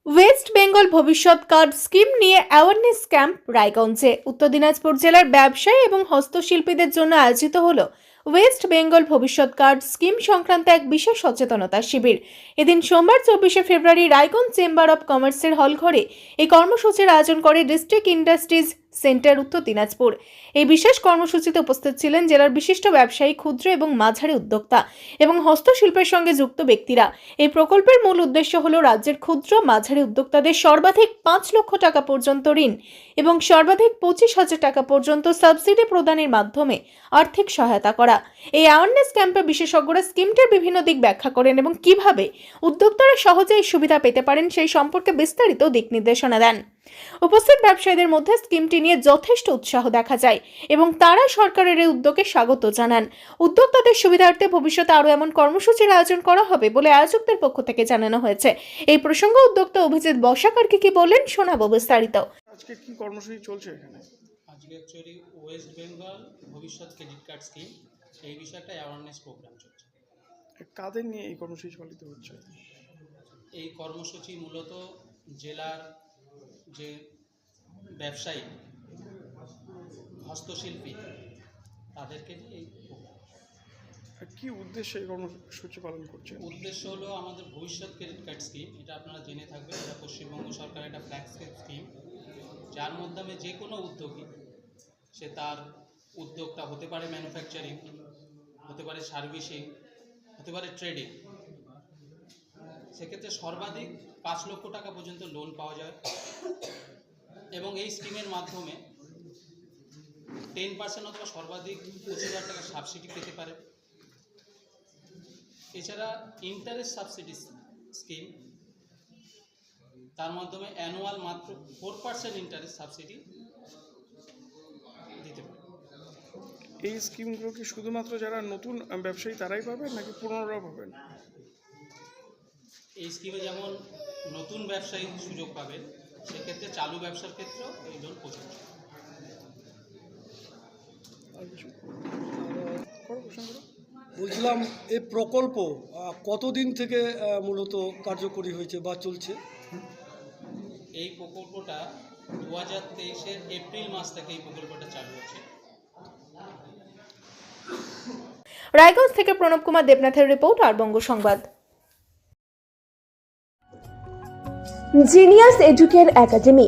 West Bengal ভবিষ্যৎ card scheme নিয়ে awareness camp রায়গঞ্জে। উত্তর দিনাজপুর জেলার ব্যবসায়ী এবং হস্তশিল্পীদের জন্য আয়োজিত হলো ওয়েস্ট বেঙ্গল ভবিষ্যৎ কার্ড স্কিম সংক্রান্ত এক বিশেষ সচেতনতা শিবির। এদিন সোমবার 24শে ফেব্রুয়ারি রায়গঞ্জ চেম্বার অব কমার্সের হলঘরে এই কর্মসূচির আয়োজন করে ডিস্ট্রিক্ট ইন্ডাস্ট্রিজ সেন্টার উত্তর দিনাজপুর। এই বিশেষ কর্মসূচিতে উপস্থিত ছিলেন জেলার বিশিষ্ট ব্যবসায়ী, ক্ষুদ্র এবং মাঝারি উদ্যোক্তা এবং হস্তশিল্পের সঙ্গে যুক্ত ব্যক্তিরা। এই প্রকল্পের মূল উদ্দেশ্য হলো রাজ্যের ক্ষুদ্র মাঝারি উদ্যোক্তাদের সর্বাধিক 5 লক্ষ টাকা পর্যন্ত ঋণ এবং সর্বাধিক 25,000 টাকা পর্যন্ত সাবসিডি প্রদানের মাধ্যমে আর্থিক সহায়তা করা। এই অ্যাওয়ারনেস ক্যাম্পে বিশেষজ্ঞরা স্কিমটির বিভিন্ন দিক ব্যাখ্যা করেন এবং কিভাবে উদ্যোক্তারা সহজে এই সুবিধা পেতে পারেন সেই সম্পর্কে বিস্তারিত দিক নির্দেশনা দেন। উপস্থিত ব্যবসায়ীদের মধ্যে স্কিমটি নিয়ে যথেষ্ট উৎসাহ দেখা যায় এবং তারা সরকারের এই উদ্যোগে স্বাগত জানান। উদ্যোক্তাদের সুবিধার্থে ভবিষ্যতে আরও এমন কর্মসূচির আয়োজন করা হবে বলে আয়োজকদের পক্ষ থেকে জানানো হয়েছে। এই প্রসঙ্গে উদ্যোক্তা অভিজিৎ বর্ষাকারকে কি বলেন শোনাবো বিস্তারিত। আজকে কি কর্মসূচি চলছে এখানে? আজকে অ্যাকচুয়ালি ওয়েস্ট বেঙ্গল ভবিষ্যৎ ক্রেডিট কার্ড স্কিম এই বিষয়ে একটা অ্যাওয়ারনেস প্রোগ্রাম চলছে। কাদের নিয়ে এই কর্মসূচি পালিত হচ্ছে? এই কর্মসূচি মূলত জেলার যে ব্যবসায়ী, হস্তশিল্পী তাদেরকে নিয়ে এই প্রোগ্রাম। কি উদ্দেশ্যে এই কর্মসূচি পালন করছে? উদ্দেশ্য হলো আমাদের ভবিষ্যৎ ক্রেডিট কার্ড স্কিম, এটা আপনারা জেনে থাকবেন, এটা পশ্চিমবঙ্গ সরকারের একটা ফ্ল্যাগশিপ স্কিম, যার মাধ্যমে যে কোনো উদ্যোগী, সে তার উদ্যোগটা হতে পারে ম্যানুফ্যাকচারিং, হতে পারে সার্ভিসিং, হতে পারে ট্রেডিং, সেক্ষেত্রে সর্বাধিক 5 লক্ষ টাকা পর্যন্ত লোন পাওয়া যায় এবং এই স্কিমের মাধ্যমে 10% অথবা সর্বাধিক 25,000 টাকা সাবসিডি পেতে পারে। এছাড়া ইন্টারেস্ট সাবসিডি স্কিম, তার মাধ্যমে অ্যানুয়াল মাত্র 4% ইন্টারেস্ট সাবসিডি দিতে পারে। এই স্কিমগুলো কি শুধুমাত্র যারা নতুন ব্যবসায়ী তারাই পাবেন নাকি পুনরাও পাবেন? এই স্কিমে যেমন নতুন ব্যবসায়ী সুযোগ পাবেন, সেক্ষেত্রে চালু ব্যবসার ক্ষেত্রেও এই লোন প্রযোজ্য। বলছিলাম এই প্রকল্প কতদিন থেকে মূলত কার্যকরী হয়েছে বা চলছে? এই প্রকল্পটা 2023-এর এপ্রিল মাস থেকে এই প্রকল্পটা চালু হচ্ছে। রায়গঞ্জ থেকে প্রণব কুমার দেবনাথের রিপোর্ট, আর বঙ্গ সংবাদ। জিনিয়াস এডুকের একাডেমি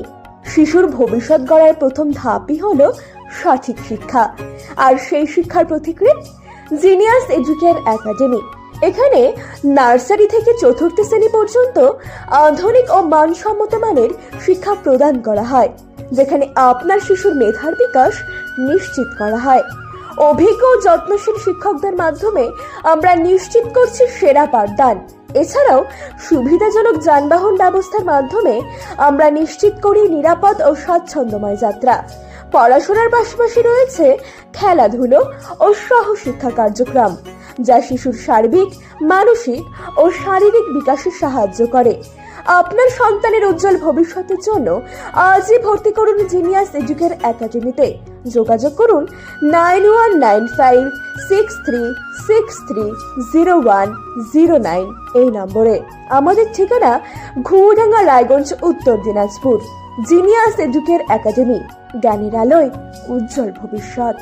শিশুর ভবিষ্যৎ গড়ার প্রথম ধাপই হলো সঠিক শিক্ষা, আর সেই শিক্ষার প্রতিকৃত জিনিয়াস এডুকের একাডেমি। এখানে নার্সারি থেকে 4র্থ শ্রেণী পর্যন্ত আধুনিক ও মানসম্মত মানের শিক্ষা প্রদান করা হয়, যেখানে আপনার শিশুর মেধার বিকাশ নিশ্চিত করা হয়। অভিজ্ঞ ও যত্নশীল শিক্ষকদের মাধ্যমে আমরা নিশ্চিত করছি সেরা পাঠদান। এছাড়াও সুবিধাজনক যানবাহন ব্যবস্থার মাধ্যমে আমরা নিশ্চিত করি নিরাপদ ও স্বাচ্ছন্দ্যময় যাত্রা। পড়াশোনার পাশাপাশি রয়েছে খেলাধুলো ও সহশিক্ষা কার্যক্রম, যা শিশুর সার্বিক, মানসিক ও শারীরিক বিকাশে সাহায্য করে। আপনার সন্তানের উজ্জ্বল ভবিষ্যতের জন্য আজই ভর্তি করুন জিনিয়াস এডুকের একাডেমিতে। যোগাযোগ করুন 919563630109 এই নম্বরে। আমাদের ঠিকানা ঘুঘুডাঙ্গা, রায়গঞ্জ, উত্তর দিনাজপুর। জিনিয়াস এডুকের একাডেমি, জ্ঞানের আলোয় উজ্জ্বল ভবিষ্যৎ।